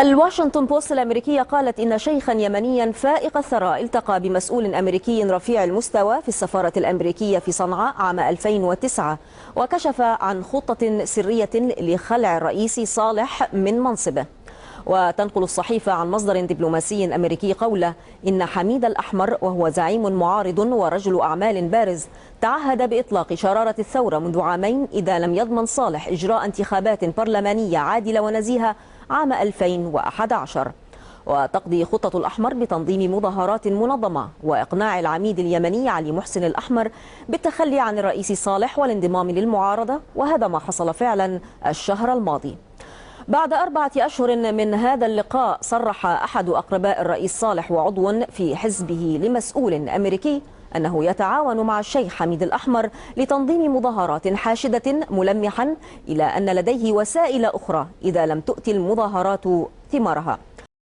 الواشنطن بوست الأمريكية قالت إن شيخا يمنيا فائق الثراء التقى بمسؤول أمريكي رفيع المستوى في السفارة الأمريكية في صنعاء عام 2009 وكشف عن خطة سرية لخلع الرئيس صالح من منصبه. وتنقل الصحيفة عن مصدر دبلوماسي أمريكي قوله إن حميد الأحمر وهو زعيم معارض ورجل أعمال بارز تعهد بإطلاق شرارة الثورة منذ عامين إذا لم يضمن صالح إجراء انتخابات برلمانية عادلة ونزيهة عام 2011. وتقضي خطة الأحمر بتنظيم مظاهرات منظمة وإقناع العميد اليمني علي محسن الأحمر بالتخلي عن الرئيس صالح والانضمام للمعارضة، وهذا ما حصل فعلا الشهر الماضي. بعد 4 أشهر من هذا اللقاء صرح أحد أقرباء الرئيس صالح وعضو في حزبه لمسؤول أمريكي أنه يتعاون مع الشيخ حميد الأحمر لتنظيم مظاهرات حاشدة، ملمحا إلى أن لديه وسائل أخرى إذا لم تؤتي المظاهرات ثمارها.